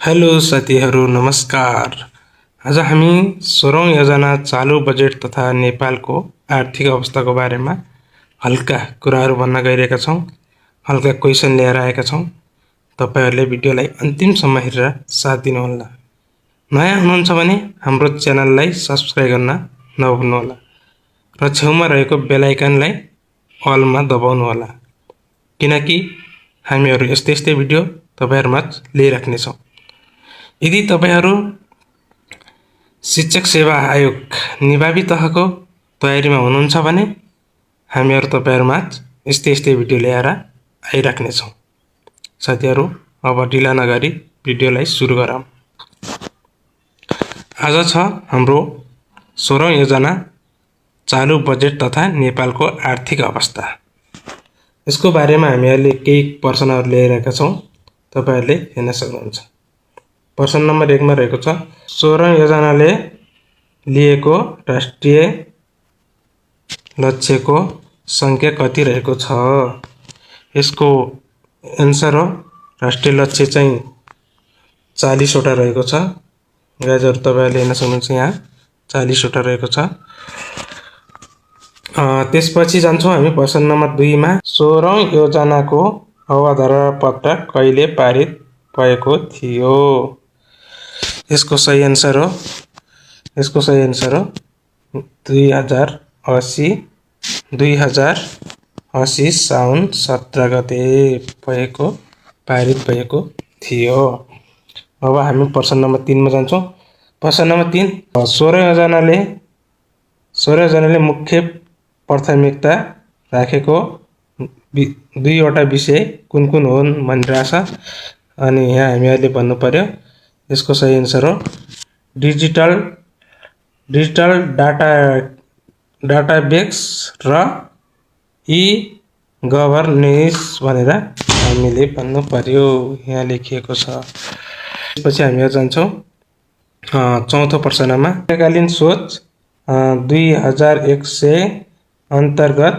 Hello साथीहरू नमस्कार। आज हामी 16औं योजना चालू बजेट तथा नेपालको आर्थिक अवस्थाको बारेमा हल्का कुराहरू भन्न गइरहेका छौँ। हल्का क्वेशन लिएर आएका छौँ। तपाईहरुले भिडियोलाई अन्तिमसम्म हेरेर साथ दिनुहोला। नयाँ हुनुहुन्छ भने हाम्रो च्यानललाई सब्स्क्राइब गर्न नभुल्नुहोला र छेउमा रहेको बेल आइकनलाई अलमा दबाउनुहोला, किनकि हामीहरू यस्तै भिडियो तपाईहरुमाझ ल्याइराख्ने छौँ। यदि तपाईहरु शिक्षक सेवा आयोग निभावी तहको तयारीमा हुनुहुन्छ भने हामीहरू तपाईहरुमाझ यस्तै भिडियो ल्याएर आइराख्ने छौँ। साथीहरू, अब ढिला नगरी भिडियोलाई सुरु गरौँ। आज छ हाम्रो 16औं योजना चालू बजेट तथा नेपालको आर्थिक अवस्था। यसको बारेमा हामीहरूले केही प्रश्नहरू ल्याइरहेका छौँ। तपाईहरुले हेर्न सक्नुहुन्छ। प्रश्न नम्बर 1 मा रहेको छ 16औं योजनाले लिएको राष्ट्रिय लक्ष्यको संख्या कति रहेको छ? यसको आन्सर हो राष्ट्रिय लक्ष्य चाहिँ 40 वटा रहेको छ। गाइजहरु, तपाईहरुले हेर्न सक्नुहुन्छ, यहाँ 40 वटा रहेको छ। त्यसपछि जान्छौँ हामी प्रश्न नम्बर 2 मा 16औं योजनाको अवधारणा पत्र कहिले पारित भएको थियो? यसको सही आन्सर हो 2080 साउन 17 गते पारित भएको थियो। अब हामी प्रश्न नम्बर 3 मा जान्छौँ। प्रश्न नम्बर 3 16औं योजनाले मुख्य प्राथमिकता राखेको 2 वटा विषय कुन हुन् भनिरहेछ। अनि यहाँ हामीहरूले भन्नु पर्यो यसको सही आन्सर हो डिजिटल डाटाबेस र ई-गभर्नेन्स भनेर हामीले भन्नु पर्यो। यहाँ लेखिएको छ। त्यसपछि हामी जान्छौँ चौथो प्रश्नमा दीर्घकालीन सोच 2100 अन्तर्गत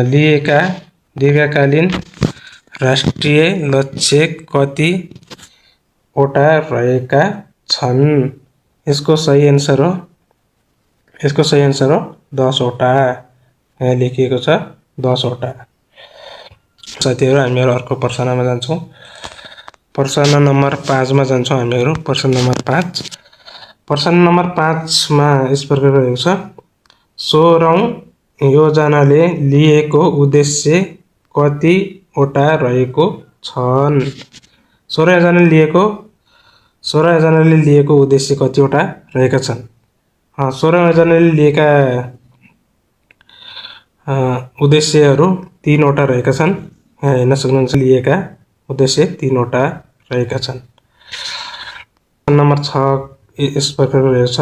लिएका दीर्घकालीन राष्ट्रिय लक्ष्य कति वटा रहेका छन्? यसको सही आन्सर हो 10 वटा। यहाँ लेखिएको छ 10 वटा। साथीहरू, हामीहरू अर्को प्रश्नमा जान्छौँ। प्रश्न नम्बर 5 मा जान्छौँ हामीहरू। प्रश्न नम्बर 5 मा यस प्रकार रहेको छ 16औं योजनाले लिएको उद्देश्य कति वटा रहेको छन्? 16औं योजनाले लिएको उद्देश्य कतिवटा रहेका छन्? 16औं योजनाले लिएका उद्देश्यहरू 3 वटा रहेका छन्। यहाँ हेर्न सक्नुहुन्छ, लिएका उद्देश्य 3 वटा रहेका छन्। नम्बर 6 यस प्रकार रहेको छ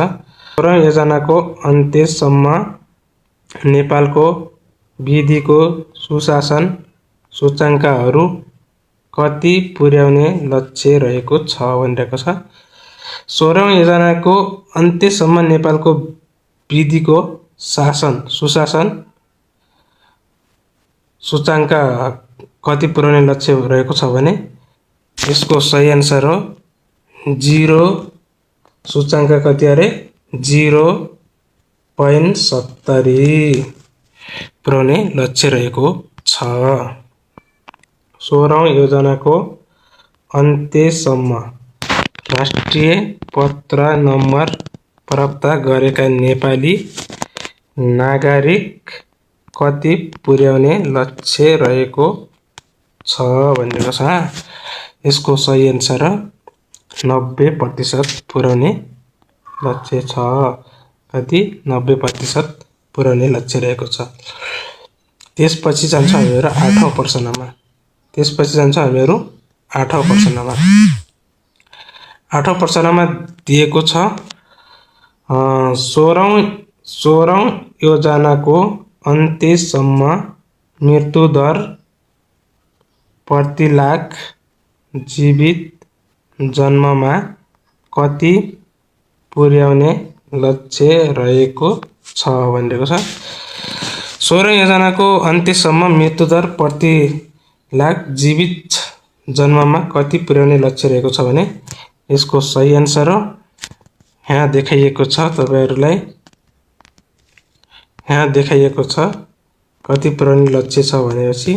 16औं योजनाको अन्त्यसम्म नेपालको विधिको सुशासन सूचाङ्कहरू कति पुर्याउने लक्ष्य रहेको छ भनिरहेको छ। 16औं योजनाको अन्त्यसम्म नेपालको विधिको सुशासन सूचाङ्क कति पुर्याउने लक्ष्य रहेको छ भने यसको सही आन्सर हो 0 सूचाङ्क कति अरे 0.70 पुर्याउने लक्ष्य रहेको छ। 16औं योजनाको अन्त्यसम्म राष्ट्रिय पत्र नम्बर प्राप्त गरेका नेपाली नागरिक कति पुर्याउने लक्ष्य रहेको छ भनिरहेको छ। यसको सही आन्सर 90% पुर्याउने लक्ष्य छ। कति? 90% पुर्याउने लक्ष्य रहेको छ। त्यसपछि जान्छ हामीहरू 8औं प्रश्नमा। 8औं प्रश्नमा दिएको छ 16औं योजनाको अन्त्यसम्म मृत्यु दर प्रति लाख जीवित जन्ममा कति पुर्याउने लक्ष्य रहेको छ भनिरहेको छ। 16औं योजनाको अन्त्यसम्म मृत्यु दर प्रति लाख जीवित जन्ममा कति पुर्याउने लक्ष्य रहेको छ भने यसको सही आन्सर हो यहाँ देखाइएको छ तपाईहरुलाई। यहाँ देखाइएको छ कति पुर्याउने लक्ष्य छ भनेपछि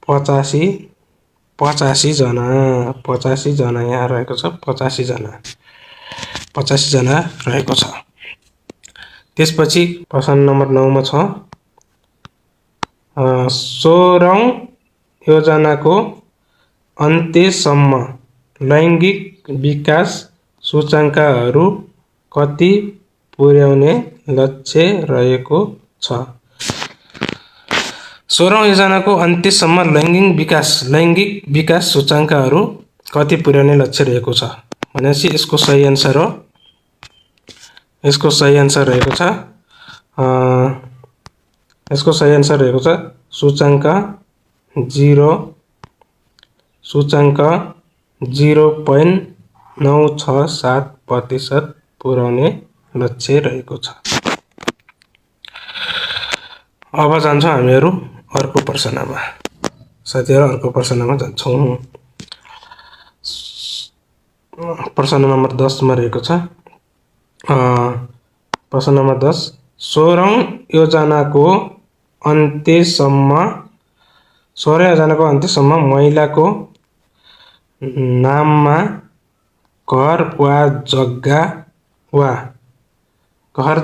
85 जना 85 जना यहाँ रहेको छ 85 जना रहेको छ। त्यसपछि प्रश्न नम्बर 9 मा छ 16औं योजनाको अन्त्यसम्म लैंगिक विकास सूचकांकहरु कति पुर्याउने लक्ष्य रहेको छ। 16औं योजनाको अन्त्यसम्म लैंगिक विकास सूचकांकहरु कति पुर्याउने लक्ष्य रहेको छ भनेपछि यसको सही आन्सर हो यसको सही आन्सर रहेको छ सूचकांक 0.967% पुर्याउने लक्ष्य रहेको छ। अब जान्छौं हामीहरु अर्को प्रश्नमा। साथीहरु अर्को प्रश्नमा जान्छौं। प्रश्न नम्बर 10 मा रहेको छ प्रश्न नम्बर 10 16औं योजनाको अन्त्यसम्म महिलाको नाममा घर वा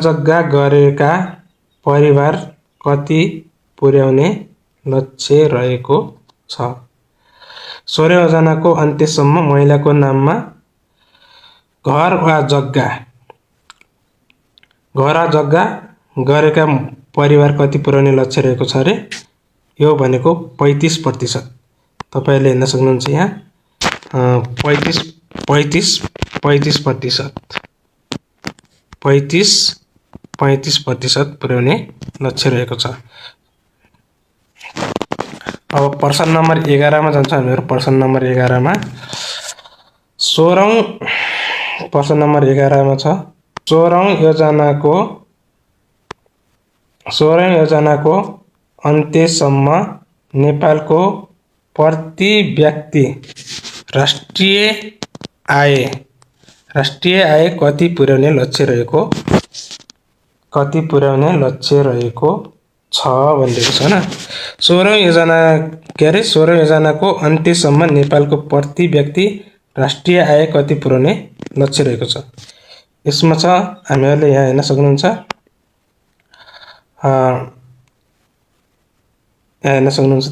जग्गा गरेका परिवार कति पुर्याउने लक्ष्य रहेको छ। 16औं योजनाको अन्त्यसम्म महिलाको नाममा घर वा जग्गा गरेका परिवार कति पुर्याउने लक्ष्य रहेको छ रे। यो भनेको 35%। तपाईले हेर्न सक्नुहुन्छ यहाँ 35% पुर्याउने लक्ष्य रहेको छ। अब प्रश्न नम्बर 11 मा जान्छौं हामीहरु। प्रश्न नम्बर 11 मा 16औं प्रश्न नम्बर 11 मा छ 16औं योजनाको अन्त्यसम्म नेपालको प्रति व्यक्ति राष्ट्रिय आय कति पुर्याउने लक्ष्य रहेको छ भनिएको छ हैन। 16औं योजनाको अन्त्यसम्म नेपालको प्रति व्यक्ति राष्ट्रिय आय कति पुर्याउने लक्ष्य रहेको छ। यसमा छ हामीहरुले यहाँ हेर्न सक्नुहुन्छ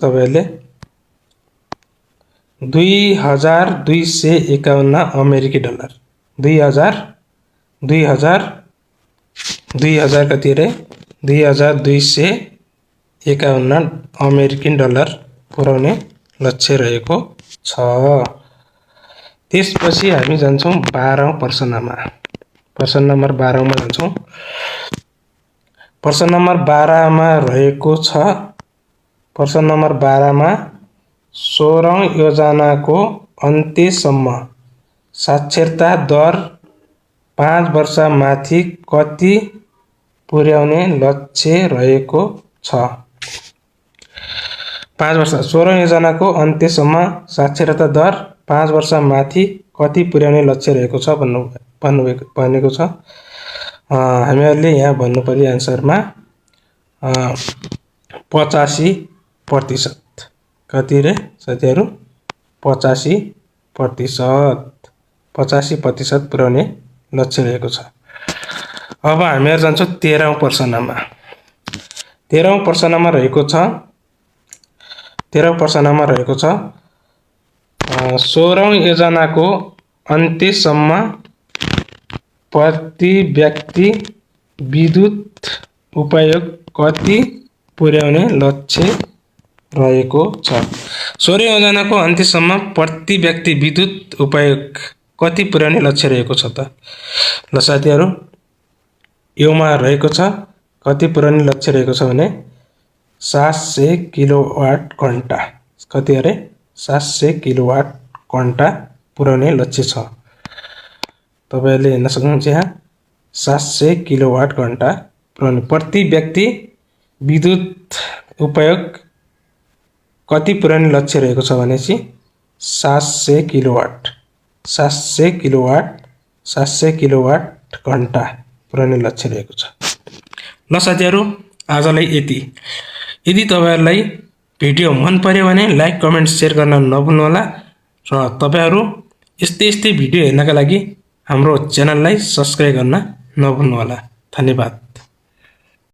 तपाईहरुले 2251 अमेरिकी डलर 2000 कति रे 2251 अमेरिकन डलर पुर्याउने लक्ष्य रहेको छ। त्यसपछि हामी जान्छौं 12औं प्रश्नमा। प्रश्न नम्बर 12 मा जान्छौं। प्रश्न नम्बर 12 मा रहेको छ प्रश्न नम्बर 12 मा 16औं योजनाको अन्त्यसम्म साक्षरता दर 5 वर्ष माथि कति पुर्याउने लक्ष्य रहेको छ। 5 वर्ष 16औं योजनाको अन्त्यसम्म साक्षरता दर 5 वर्ष माथि कति पुर्याउने लक्ष्य रहेको छ भनेको छ। हामीहरुले यहाँ भन्नुपर्ने आन्सरमा 85% कति रे साथीहरु 85% पुर्याउने लक्ष्य रहेको छ। अब हामीहरु जान्छौं 13औं प्रश्नमा। 13औं प्रश्नमा रहेको छ 16औं योजनाको अन्त्यसम्म प्रति व्यक्ति विद्युत उपयोग कति पुर्याउने लक्ष्य रहेको छ। 16औं योजनाको अन्त्यसम्म प्रति व्यक्ति विद्युत उपयोग कति पुर्याउने लक्ष्य रहेको छ त। ल साथीहरु योमा रहेको छ कति पुर्याउने लक्ष्य रहेको छ भने 700 किलोवाट घण्टा कति अरे 700 किलोवाट घण्टा पुर्याउने लक्ष्य छ। तपाईहरुले हेर्न सक्नुहुन्छ यहाँ 700 किलोवाट घण्टा पुर्याउने प्रति व्यक्ति विद्युत उपयोग कति पुरानो लक्ष्य रहेको छ भनेपछि 700 किलोवाट 700 किलोवाट 700 किलोवाट घण्टा पुरानो लक्ष्य रहेको छ। ल साथीहरु, आजलाई यति। यदि तपाईहरुलाई भिडियो मन पर्यो भने लाइक कमेन्ट शेयर गर्न नभुल्नु होला र तपाईहरु यस्तै भिडियो हेर्नका लागि हाम्रो च्यानललाई सब्स्क्राइब गर्न नभुल्नु होला। धन्यवाद।